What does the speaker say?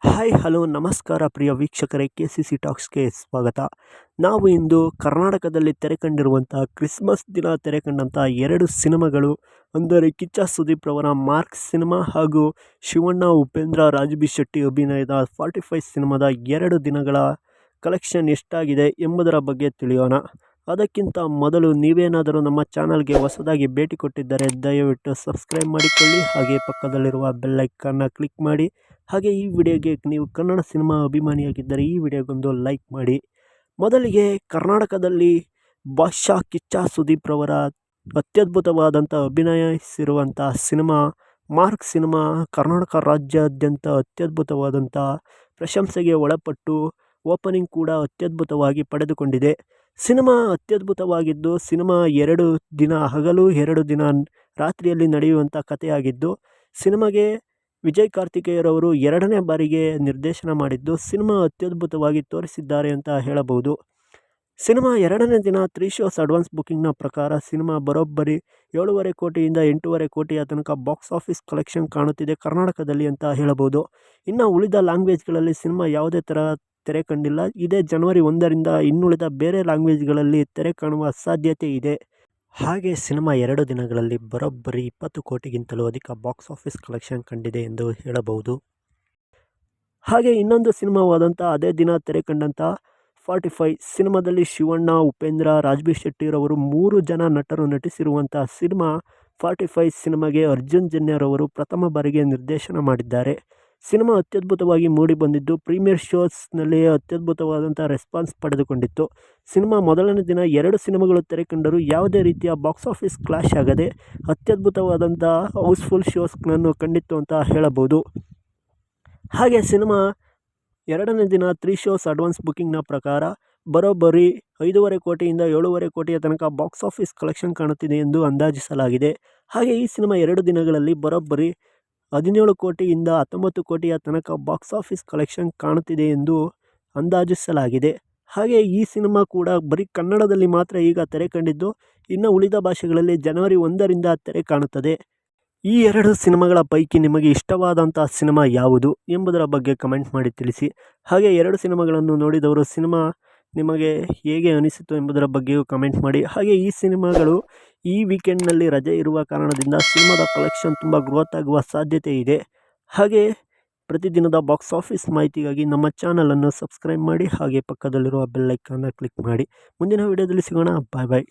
Hi hello ನಮಸ್ಕಾರ ಪ್ರಿಯ ವೀಕ್ಷಕರೇ, KCC ಟಾಕ್ಸ್ಗೆ ಸ್ವಾಗತ. ನಾವು ಇಂದು ಕರ್ನಾಟಕದಲ್ಲಿ ತೆರೆ ಕಂಡಿರುವಂಥ ಕ್ರಿಸ್ಮಸ್ ದಿನ ತೆರೆ ಕಂಡಂಥ ಎರಡು ಸಿನಿಮಾಗಳು, ಅಂದರೆ ಕಿಚ್ಚ ಸುದೀಪ್ ರವರ ಮಾರ್ಕ್ ಸಿನಿಮಾ ಹಾಗೂ ಶಿವಣ್ಣ ಉಪೇಂದ್ರ ರಾಜಬಿ ಶೆಟ್ಟಿ ಅಭಿನಯದ 45 ಸಿನಿಮಾದ 2 ದಿನಗಳ ಕಲೆಕ್ಷನ್ ಎಷ್ಟಾಗಿದೆ ಎಂಬುದರ ಬಗ್ಗೆ ತಿಳಿಯೋಣ. ಅದಕ್ಕಿಂತ ಮೊದಲು ನೀವೇನಾದರೂ ನಮ್ಮ ಚಾನಲ್ಗೆ ಹೊಸದಾಗಿ ಭೇಟಿ ಕೊಟ್ಟಿದ್ದರೆ ದಯವಿಟ್ಟು ಸಬ್ಸ್ಕ್ರೈಬ್ ಮಾಡಿಕೊಳ್ಳಿ, ಹಾಗೆ ಪಕ್ಕದಲ್ಲಿರುವ ಬೆಲ್ ಐಕಾನ್ನ ಕ್ಲಿಕ್ ಮಾಡಿ. ಹಾಗೆ ಈ ವಿಡಿಯೋಗೆ ನೀವು ಕನ್ನಡ ಸಿನಿಮಾ ಅಭಿಮಾನಿಯಾಗಿದ್ದರೆ ಈ ವಿಡಿಯೋಗೊಂದು ಲೈಕ್ ಮಾಡಿ. ಮೊದಲಿಗೆ ಕರ್ನಾಟಕದಲ್ಲಿ ಬಾದ್‌ಶಾ ಕಿಚ್ಚ ಸುದೀಪ್ ರವರ ಅತ್ಯದ್ಭುತವಾದಂಥ ಅಭಿನಯಿಸಿರುವಂಥ ಸಿನಿಮಾ ಮಾರ್ಕ್ ಸಿನಿಮಾ ಕರ್ನಾಟಕ ರಾಜ್ಯಾದ್ಯಂತ ಅತ್ಯದ್ಭುತವಾದಂಥ ಪ್ರಶಂಸೆಗೆ ಒಳಪಟ್ಟು ಓಪನಿಂಗ್ ಕೂಡ ಅತ್ಯದ್ಭುತವಾಗಿ ಪಡೆದುಕೊಂಡಿದೆ. ಸಿನಿಮಾ ಅತ್ಯದ್ಭುತವಾಗಿದ್ದು, ಸಿನಿಮಾ 2 ದಿನ ಹಗಲು 2 ದಿನ ರಾತ್ರಿಯಲ್ಲಿ ನಡೆಯುವಂಥ ಕಥೆಯಾಗಿದ್ದು, ಸಿನಿಮಾಗೆ ವಿಜಯ್ ಕಾರ್ತಿಕೇಯರವರು 2ನೇ ಬಾರಿಗೆ ನಿರ್ದೇಶನ ಮಾಡಿದ್ದು, ಸಿನಿಮಾ ಅತ್ಯದ್ಭುತವಾಗಿ ತೋರಿಸಿದ್ದಾರೆ ಅಂತ ಹೇಳಬಹುದು. ಸಿನಿಮಾ 2ನೇ ದಿನ 3 ಶೋಸ್ ಅಡ್ವಾನ್ಸ್ ಬುಕಿಂಗ್ನ ಪ್ರಕಾರ ಸಿನಿಮಾ ಬರೋಬ್ಬರಿ 7.5 ಕೋಟಿಯಿಂದ 8.5 ಕೋಟಿಯ ತನಕ ಬಾಕ್ಸ್ ಆಫೀಸ್ ಕಲೆಕ್ಷನ್ ಕಾಣುತ್ತಿದೆ ಕರ್ನಾಟಕದಲ್ಲಿ ಅಂತ ಹೇಳಬಹುದು. ಇನ್ನು ಉಳಿದ ಲ್ಯಾಂಗ್ವೇಜ್ಗಳಲ್ಲಿ ಸಿನಿಮಾ ಯಾವುದೇ ಥರ ತೆರೆ ಕಂಡಿಲ್ಲ. ಇದೇ ಜನವರಿ 1ರಿಂದ ಇನ್ನುಳಿದ ಬೇರೆ ಲ್ಯಾಂಗ್ವೇಜ್ಗಳಲ್ಲಿ ತೆರೆ ಕಾಣುವ ಸಾಧ್ಯತೆ ಇದೆ. ಹಾಗೆ ಸಿನಿಮಾ 2 ದಿನಗಳಲ್ಲಿ ಬರೋಬ್ಬರಿ 20 ಕೋಟಿಗಿಂತಲೂ ಅಧಿಕ ಬಾಕ್ಸ್ ಆಫೀಸ್ ಕಲೆಕ್ಷನ್ ಕಂಡಿದೆ ಎಂದು ಹೇಳಬಹುದು. ಹಾಗೆ ಇನ್ನೊಂದು ಸಿನಿಮಾವಾದಂಥ ಅದೇ ದಿನ ತೆರೆ ಕಂಡಂಥ 45 ಸಿನಿಮಾದಲ್ಲಿ ಶಿವಣ್ಣ, ಉಪೇಂದ್ರ, ರಾಜಬಿ ಶೆಟ್ಟಿರವರು 3 ಜನ ನಟರು ನಟಿಸಿರುವಂಥ ಸಿನಿಮಾ 45 ಸಿನಿಮಾಗೆ ಅರ್ಜುನ್ ಜನ್ಯರವರು ಪ್ರಥಮ ಬಾರಿಗೆ ನಿರ್ದೇಶನ ಮಾಡಿದ್ದಾರೆ. ಸಿನಿಮಾ ಅತ್ಯದ್ಭುತವಾಗಿ ಮೂಡಿಬಂದಿದ್ದು, ಪ್ರೀಮಿಯರ್ ಶೋಸ್ನಲ್ಲಿ ಅತ್ಯದ್ಭುತವಾದಂಥ ರೆಸ್ಪಾನ್ಸ್ ಪಡೆದುಕೊಂಡಿತ್ತು. ಸಿನಿಮಾ ಮೊದಲನೇ ದಿನ 2 ಸಿನಿಮಾಗಳು ತೆರೆ ಕಂಡರೂ ಯಾವುದೇ ರೀತಿಯ ಬಾಕ್ಸ್ ಆಫೀಸ್ ಕ್ಲಾಶ್ ಆಗದೆ ಅತ್ಯದ್ಭುತವಾದಂಥ ಹೌಸ್ಫುಲ್ ಶೋಸ್ಗಳನ್ನು ಕಂಡಿತ್ತು ಅಂತ ಹೇಳಬಹುದು. ಹಾಗೆ ಸಿನಿಮಾ 2ನೇ ದಿನ 3 ಶೋಸ್ ಅಡ್ವಾನ್ಸ್ ಬುಕಿಂಗ್ನ ಪ್ರಕಾರ ಬರೋಬ್ಬರಿ 5.5 ಕೋಟಿಯಿಂದ 7.5 ಕೋಟಿಯ ತನಕ ಬಾಕ್ಸ್ ಆಫೀಸ್ ಕಲೆಕ್ಷನ್ ಕಾಣುತ್ತಿದೆ ಎಂದು ಅಂದಾಜಿಸಲಾಗಿದೆ. ಹಾಗೆ ಈ ಸಿನಿಮಾ 2 ದಿನಗಳಲ್ಲಿ ಬರೋಬ್ಬರಿ 17 ಕೋಟಿಯಿಂದ 19 ಕೋಟಿಯ ತನಕ ಬಾಕ್ಸ್ ಆಫೀಸ್ ಕಲೆಕ್ಷನ್ ಕಾಣುತ್ತಿದೆ ಎಂದು ಅಂದಾಜಿಸಲಾಗಿದೆ. ಹಾಗೆ ಈ ಸಿನಿಮಾ ಕೂಡ ಬರೀ ಕನ್ನಡದಲ್ಲಿ ಮಾತ್ರ ಈಗ ತೆರೆ ಕಂಡಿದ್ದು, ಇನ್ನು ಉಳಿದ ಭಾಷೆಗಳಲ್ಲಿ ಜನವರಿ 1ರಿಂದ ತೆರೆ ಕಾಣುತ್ತದೆ. ಈ 2 ಸಿನಿಮಾಗಳ ಪೈಕಿ ನಿಮಗೆ ಇಷ್ಟವಾದಂಥ ಸಿನಿಮಾ ಯಾವುದು ಎಂಬುದರ ಬಗ್ಗೆ ಕಮೆಂಟ್ ಮಾಡಿ ತಿಳಿಸಿ. ಹಾಗೆ 2 ಸಿನಿಮಾಗಳನ್ನು ನೋಡಿದವರು ಸಿನಿಮಾ ನಿಮಗೆ ಹೇಗೆ ಅನಿಸಿತು ಎಂಬುದರ ಬಗ್ಗೆಯೂ ಕಮೆಂಟ್ ಮಾಡಿ. ಹಾಗೆ ಈ ಸಿನಿಮಾಗಳು ಈ ವೀಕೆಂಡ್ನಲ್ಲಿ ರಜೆ ಇರುವ ಕಾರಣದಿಂದ ಸಿನಿಮಾದ ಕಲೆಕ್ಷನ್ ತುಂಬ ಗ್ರೋತ್ ಆಗುವ ಸಾಧ್ಯತೆ ಇದೆ. ಹಾಗೆ ಪ್ರತಿದಿನದ ಬಾಕ್ಸ್ ಆಫೀಸ್ ಮಾಹಿತಿಗಾಗಿ ನಮ್ಮ ಚಾನಲನ್ನು ಸಬ್ಸ್ಕ್ರೈಬ್ ಮಾಡಿ, ಹಾಗೆ ಪಕ್ಕದಲ್ಲಿರುವ ಬೆಲ್ ಐಕಾನ್ನ ಕ್ಲಿಕ್ ಮಾಡಿ. ಮುಂದಿನ ವಿಡಿಯೋದಲ್ಲಿ ಸಿಗೋಣ. ಬಾಯ್ ಬಾಯ್.